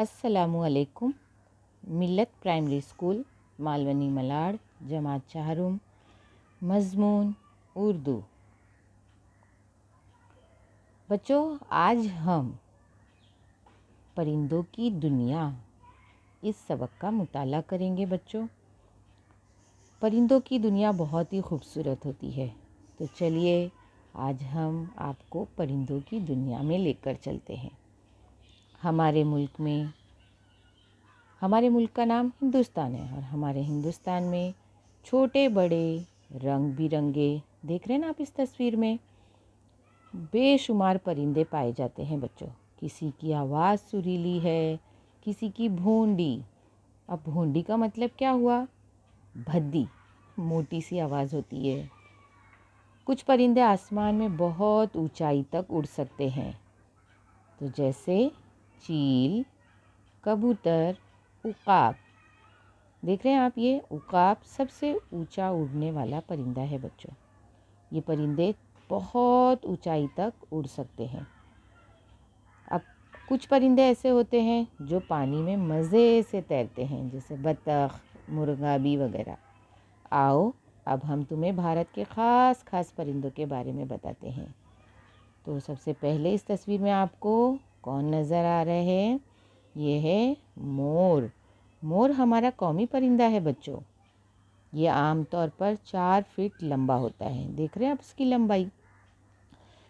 अस्सलामुअलैकुम। मिल्लत primary school Malvani Malad जमात चाहरुम मज़मून उर्दू। बच्चों, आज हम परिंदों की दुनिया इस सबक का मुताला करेंगे। बच्चों, परिंदों की दुनिया बहुत ही खूबसूरत होती है। तो चलिए आज हम आपको परिंदों की दुनिया में लेकर चलते हैं। हमारे मुल्क का नाम हिंदुस्तान है और हमारे हिंदुस्तान में छोटे बड़े रंग बिरंगे, देख रहे हैं ना आप इस तस्वीर में, बेशुमार परिंदे पाए जाते हैं। बच्चों, किसी की आवाज़ सुरीली है, किसी की भोंडी। अब भोंडी का मतलब क्या हुआ? भद्दी, मोटी सी आवाज़ होती है। कुछ परिंदे आसमान में बहुत ऊंचाई तक उड़ सकते हैं, तो जैसे चील, कबूतर, उकाब। देख रहे हैं आप, ये उकाब सबसे ऊंचा उड़ने वाला परिंदा है। बच्चों, ये परिंदे बहुत ऊंचाई तक उड़ सकते हैं। अब कुछ परिंदे ऐसे होते हैं जो पानी में मज़े से तैरते हैं, जैसे बतख, मुर्गाबी वगैरह। आओ अब हम तुम्हें भारत के ख़ास परिंदों के बारे में बताते हैं। तो सबसे पहले इस तस्वीर में आपको कौन नज़र आ रहे हैं? ये है मोर। मोर हमारा कौमी परिंदा है। बच्चों, ये आमतौर पर 4 फीट लंबा होता है। देख रहे हैं आप इसकी लंबाई।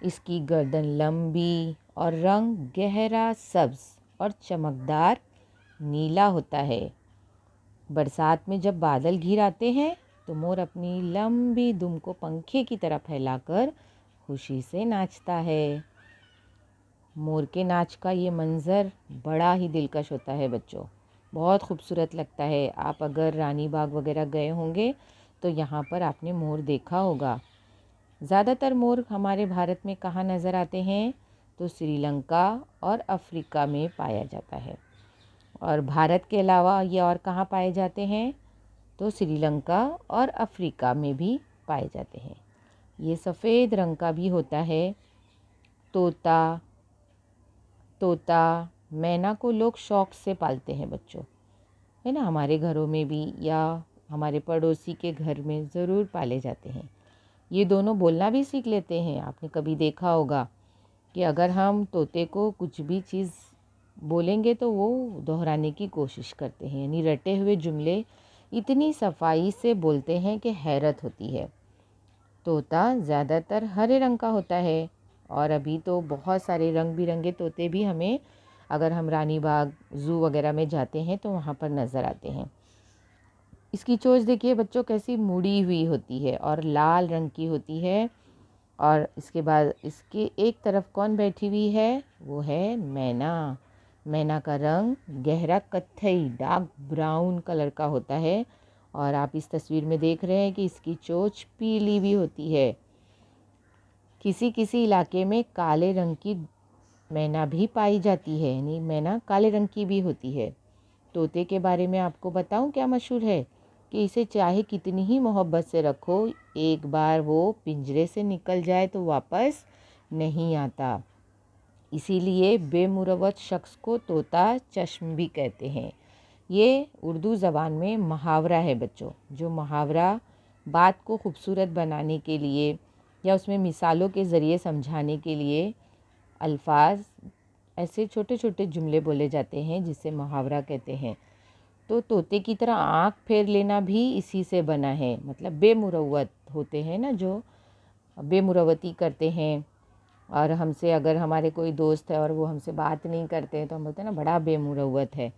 इसकी गर्दन लंबी और रंग गहरा सब्ज और चमकदार नीला होता है। बरसात में जब बादल घिर आते हैं तो मोर अपनी लंबी दुम को पंखे की तरह फैलाकर खुशी से नाचता है। मोर के नाच का ये मंज़र बड़ा ही दिलकश होता है। बच्चों, बहुत खूबसूरत लगता है। आप अगर रानी बाग वगैरह गए होंगे तो यहाँ पर आपने मोर देखा होगा। ज़्यादातर मोर हमारे भारत में कहाँ नज़र आते हैं? तो श्रीलंका और अफ्रीका में पाया जाता है। और भारत के अलावा ये और कहाँ पाए जाते हैं? तो श्रीलंका और अफ्रीका में भी पाए जाते हैं। ये सफ़ेद रंग का भी होता है। तोता, मैना को लोग शौक़ से पालते हैं। बच्चों, है ना, हमारे घरों में भी या हमारे पड़ोसी के घर में ज़रूर पाले जाते हैं। ये दोनों बोलना भी सीख लेते हैं। आपने कभी देखा होगा कि अगर हम तोते को कुछ भी चीज़ बोलेंगे तो वो दोहराने की कोशिश करते हैं, यानी रटे हुए जुमले इतनी सफाई से बोलते हैं कि हैरत होती है। तोता ज़्यादातर हरे रंग का होता है और अभी तो बहुत सारे रंग बिरंगे तोते भी हमें, अगर हम रानी बाग ज़ू वगैरह में जाते हैं तो वहाँ पर नज़र आते हैं। इसकी चोंच देखिए बच्चों, कैसी मुड़ी हुई होती है और लाल रंग की होती है। और इसके बाद इसके एक तरफ कौन बैठी हुई है? वो है मैना। मैना का रंग गहरा कत्थई, डार्क ब्राउन कलर का होता है। और आप इस तस्वीर में देख रहे हैं कि इसकी चोंच पीली भी होती है। किसी किसी इलाके में काले रंग की मैना भी पाई जाती है, यानी मैना काले रंग की भी होती है। तोते के बारे में आपको बताऊं क्या मशहूर है कि इसे चाहे कितनी ही मोहब्बत से रखो, एक बार वो पिंजरे से निकल जाए तो वापस नहीं आता। इसीलिए बेमुरवत शख्स को तोता चश्म भी कहते हैं। ये उर्दू ज़बान में मुहावरा है। बच्चों, जो मुहावरा बात को खूबसूरत बनाने के लिए या उसमें मिसालों के ज़रिए समझाने के लिए अल्फाज, ऐसे छोटे छोटे जुमले बोले जाते हैं जिसे मुहावरा कहते हैं। तो तोते की तरह आँख फेर लेना भी इसी से बना है। मतलब बेमुरवत होते हैं ना, जो बेमुरवती करते हैं। और हमसे अगर हमारे कोई दोस्त है और वो हमसे बात नहीं करते हैं तो हम बोलते हैं ना, बड़ा बेमुरवत है।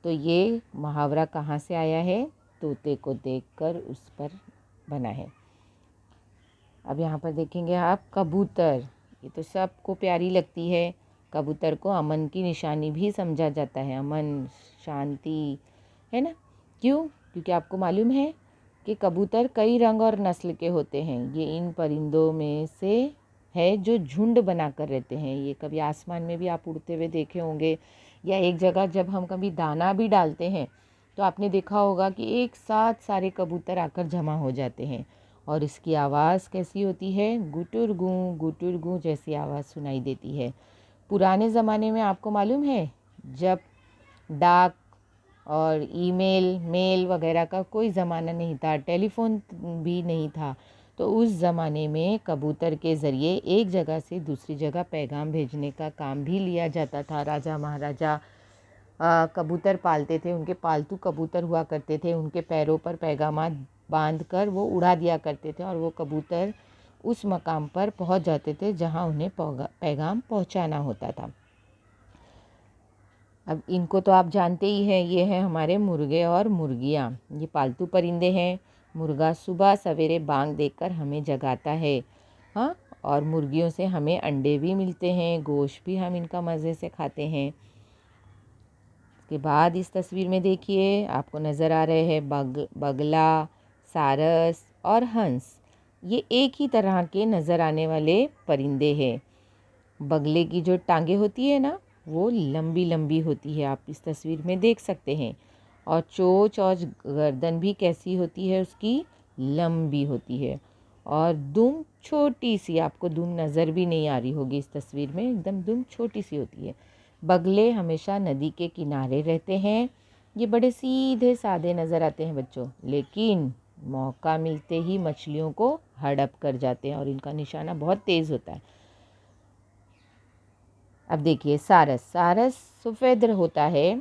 तो ये मुहावरा कहाँ से आया है? तोते को देखकर उस पर बना है। अब यहाँ पर देखेंगे आप कबूतर। ये तो सबको प्यारी लगती है। कबूतर को अमन की निशानी भी समझा जाता है। अमन, शांति, है ना। क्यों? क्योंकि आपको मालूम है कि कबूतर कई रंग और नस्ल के होते हैं। ये इन परिंदों में से है जो झुंड बनाकर रहते हैं। ये कभी आसमान में भी आप उड़ते हुए देखे होंगे, या एक जगह जब हम कभी दाना भी डालते हैं तो आपने देखा होगा कि एक साथ सारे कबूतर आकर जमा हो जाते हैं। और इसकी आवाज़ कैसी होती है? गुटुर गूं जैसी आवाज़ सुनाई देती है। पुराने ज़माने में आपको मालूम है, जब डाक और ईमेल, मेल वगैरह का कोई ज़माना नहीं था, टेलीफोन भी नहीं था। तो उस ज़माने में कबूतर के ज़रिए एक जगह से दूसरी जगह पैगाम भेजने का काम भी लिया जाता था। राजा महाराजा कबूतर पालते थे, उनके पालतू कबूतर हुआ करते थे, उनके पैरों पर पैगामात बांध कर वो उड़ा दिया करते थे और वो कबूतर उस मकाम पर पहुंच जाते थे जहां उन्हें पैगाम पहुंचाना होता था। अब इनको तो आप जानते ही हैं, ये हैं हमारे मुर्गे और मुर्गियाँ। ये पालतू परिंदे हैं। मुर्गा सुबह सवेरे बांग देकर हमें जगाता है, हाँ, और मुर्गियों से हमें अंडे भी मिलते हैं, गोश्त भी हम इनका मज़े से खाते हैं। इसके बाद इस तस्वीर में देखिए, आपको नज़र आ रहे हैं बगला, सारस और हंस। ये एक ही तरह के नज़र आने वाले परिंदे हैं। बगले की जो टांगे होती है ना, वो लंबी लंबी होती है, आप इस तस्वीर में देख सकते हैं। और चोंच और गर्दन भी कैसी होती है, उसकी लंबी होती है। और दुम छोटी सी, आपको दुम नज़र भी नहीं आ रही होगी इस तस्वीर में, एकदम दुम छोटी सी होती है। बगले हमेशा नदी के किनारे रहते हैं। ये बड़े सीधे साधे नज़र आते हैं बच्चों, लेकिन मौका मिलते ही मछलियों को हड़प कर जाते हैं और इनका निशाना बहुत तेज़ होता है। अब देखिए सारस। सारस सफ़ेद होता है,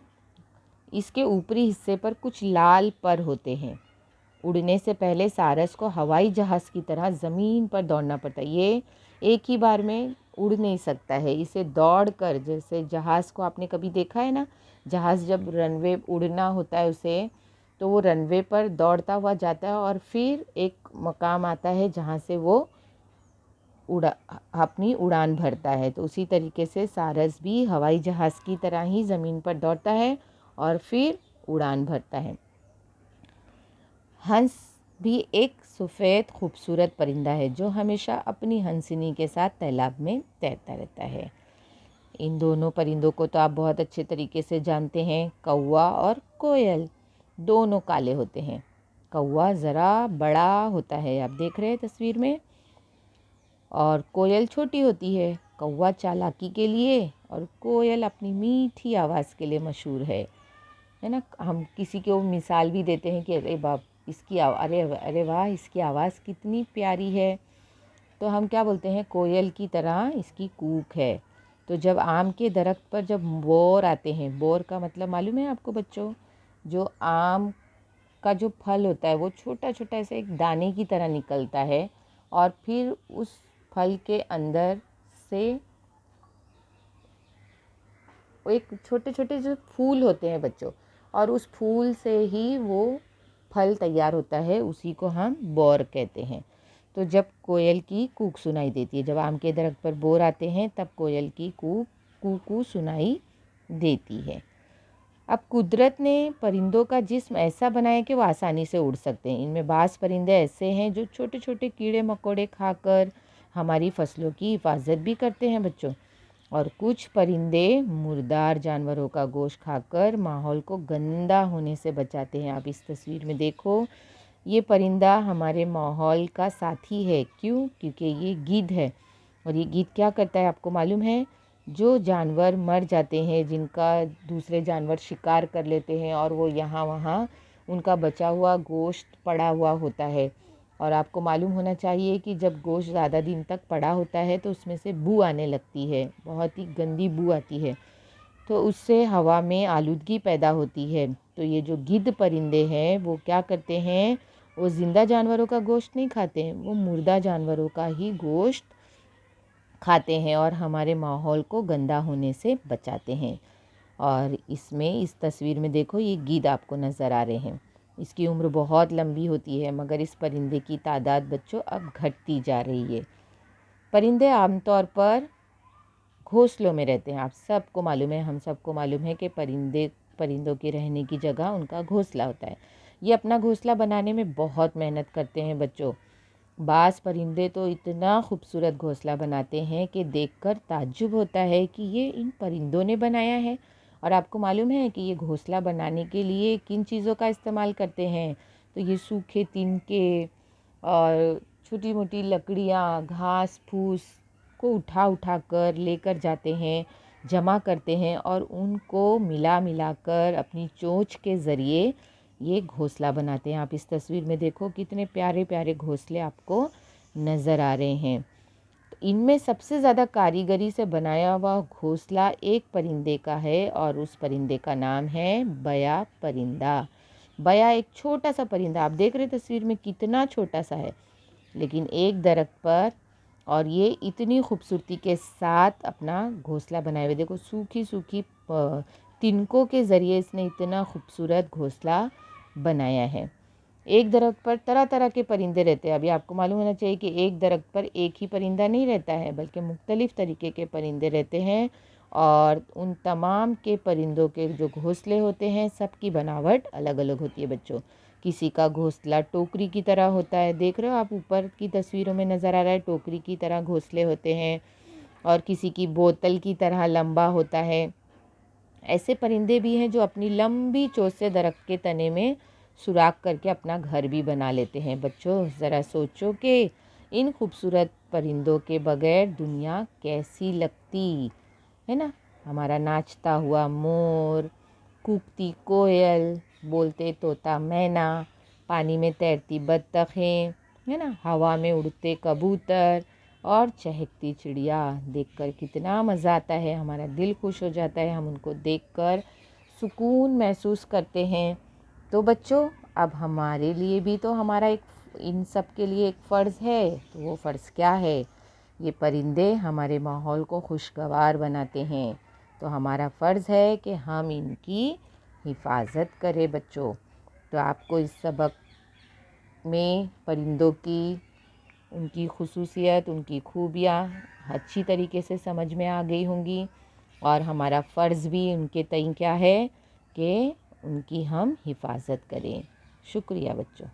इसके ऊपरी हिस्से पर कुछ लाल पर होते हैं। उड़ने से पहले सारस को हवाई जहाज़ की तरह ज़मीन पर दौड़ना पड़ता है। ये एक ही बार में उड़ नहीं सकता है, इसे दौड़कर, जैसे जहाज़ को आपने कभी देखा है ना, जहाज़ जब रनवे उड़ना होता है उसे, तो वो रनवे पर दौड़ता हुआ जाता है और फिर एक मकाम आता है जहाँ से वो अपनी उड़ान भरता है। तो उसी तरीके से सारस भी हवाई जहाज़ की तरह ही ज़मीन पर दौड़ता है और फिर उड़ान भरता है। हंस भी एक सफ़ेद खूबसूरत परिंदा है जो हमेशा अपनी हंसिनी के साथ तालाब में तैरता रहता है। इन दोनों परिंदों को तो आप बहुत अच्छे तरीके से जानते हैं। कौवा और कोयल दोनों काले होते हैं। कौवा ज़रा बड़ा होता है, आप देख रहे हैं तस्वीर में, और कोयल छोटी होती है। कौवा चालाकी के लिए और कोयल अपनी मीठी आवाज़ के लिए मशहूर है ना। हम किसी को मिसाल भी देते हैं कि अरे बाप, इसकी अरे अरे वाह, इसकी आवाज़ कितनी प्यारी है, तो हम क्या बोलते हैं, कोयल की तरह इसकी कूक है। तो जब आम के दरख्त पर जब बोर आते हैं, बोर का मतलब मालूम है आपको बच्चों, जो आम का जो फल होता है वो छोटा छोटा ऐसे एक दाने की तरह निकलता है और फिर उस फल के अंदर से एक छोटे छोटे जो फूल होते हैं बच्चों, और उस फूल से ही वो फल तैयार होता है, उसी को हम बोर कहते हैं। तो जब कोयल की कूक सुनाई देती है, जब आम के दरख्त पर बोर आते हैं तब कोयल की कूक कू सुनाई देती है। अब कुदरत ने परिंदों का जिस्म ऐसा बनाया कि वो आसानी से उड़ सकते हैं। इनमें बाज़ परिंदे ऐसे हैं जो छोटे छोटे कीड़े मकोड़े खाकर हमारी फसलों की हिफाजत भी करते हैं बच्चों, और कुछ परिंदे मुर्दार जानवरों का गोश्त खाकर माहौल को गंदा होने से बचाते हैं। आप इस तस्वीर में देखो, ये परिंदा हमारे माहौल का साथी है। क्यों? क्योंकि ये गिद्ध है। और ये गिद्ध क्या करता है आपको मालूम है? जो जानवर मर जाते हैं, जिनका दूसरे जानवर शिकार कर लेते हैं और वो यहाँ वहाँ उनका बचा हुआ गोश्त पड़ा हुआ होता है, और आपको मालूम होना चाहिए कि जब गोश्त ज़्यादा दिन तक पड़ा होता है तो उसमें से बू आने लगती है, बहुत ही गंदी बू आती है, तो उससे हवा में आलूदगी पैदा होती है। तो ये जो गिद्ध परिंदे हैं वो क्या करते हैं, वो ज़िंदा जानवरों का गोश्त नहीं खाते हैं, वो मुर्दा जानवरों का ही गोश्त खाते हैं और हमारे माहौल को गंदा होने से बचाते हैं। और इसमें इस तस्वीर में देखो, ये गिद्ध आपको नज़र आ रहे हैं। इसकी उम्र बहुत लंबी होती है, मगर इस परिंदे की तादाद बच्चों अब घटती जा रही है। परिंदे आमतौर पर घोंसलों में रहते हैं। आप सबको मालूम है, हम सबको मालूम है कि परिंदों के रहने की जगह उनका घोंसला होता है। ये अपना घोंसला बनाने में बहुत मेहनत करते हैं बच्चों। बाज़ परिंदे तो इतना खूबसूरत घोंसला बनाते हैं कि देखकर ताज्जुब होता है कि ये इन परिंदों ने बनाया है। और आपको मालूम है कि ये घोंसला बनाने के लिए किन चीज़ों का इस्तेमाल करते हैं? तो ये सूखे तिनके और छोटी मोटी लकड़ियाँ, घास फूस को उठा उठा कर लेकर जाते हैं जमा करते हैं और उनको मिला मिला कर अपनी चोंच के ज़रिए ये घोंसला बनाते हैं। आप इस तस्वीर में देखो कितने प्यारे प्यारे घोंसले आपको नज़र आ रहे हैं। इनमें सबसे ज़्यादा कारीगरी से बनाया हुआ घोंसला एक परिंदे का है और उस परिंदे का नाम है बया परिंदा। बया एक छोटा सा परिंदा, आप देख रहे तस्वीर में कितना छोटा सा है, लेकिन एक दरख्त पर, और ये इतनी खूबसूरती के साथ अपना घोंसला बनाए हुए, देखो सूखी सूखी तिनकों के ज़रिए इसने इतना खूबसूरत घोंसला बनाया है। एक दरख्त पर तरह तरह के परिंदे रहते हैं। अभी आपको मालूम होना चाहिए कि एक दरख्त पर एक ही परिंदा नहीं रहता है, बल्कि मुख्तलिफ़ तरीके के परिंदे रहते हैं और उन तमाम के परिंदों के जो घोंसले होते हैं सबकी बनावट अलग अलग होती है बच्चों। किसी का घोंसला टोकरी की तरह होता है, देख रहे हो आप ऊपर की तस्वीरों में नज़र आ रहा है, टोकरी की तरह घोंसले होते हैं, और किसी की बोतल की तरह लंबा होता है। ऐसे परिंदे भी हैं जो अपनी लंबी चोंच से दरख्त के तने में सुराख करके अपना घर भी बना लेते हैं। बच्चों ज़रा सोचो कि इन खूबसूरत परिंदों के बगैर दुनिया कैसी लगती, है ना। हमारा नाचता हुआ मोर, कूकती कोयल, बोलते तोता मैना, पानी में तैरती बत्तखें, है ना, हवा में उड़ते कबूतर और चहकती चिड़िया देखकर कितना मज़ा आता है, हमारा दिल खुश हो जाता है, हम उनको देखकर सुकून महसूस करते हैं। तो बच्चों अब हमारे लिए भी तो हमारा एक इन सब के लिए एक फ़र्ज़ है, तो वो फ़र्ज़ क्या है? ये परिंदे हमारे माहौल को खुशगवार बनाते हैं, तो हमारा फ़र्ज़ है कि हम इनकी हिफाजत करें बच्चों। तो आपको इस सबक में परिंदों की, उनकी खुसूसियत, उनकी खूबियाँ अच्छी तरीके से समझ में आ गई होंगी, और हमारा फ़र्ज़ भी उनके तय क्या है कि उनकी हम हिफाजत करें। शुक्रिया बच्चों।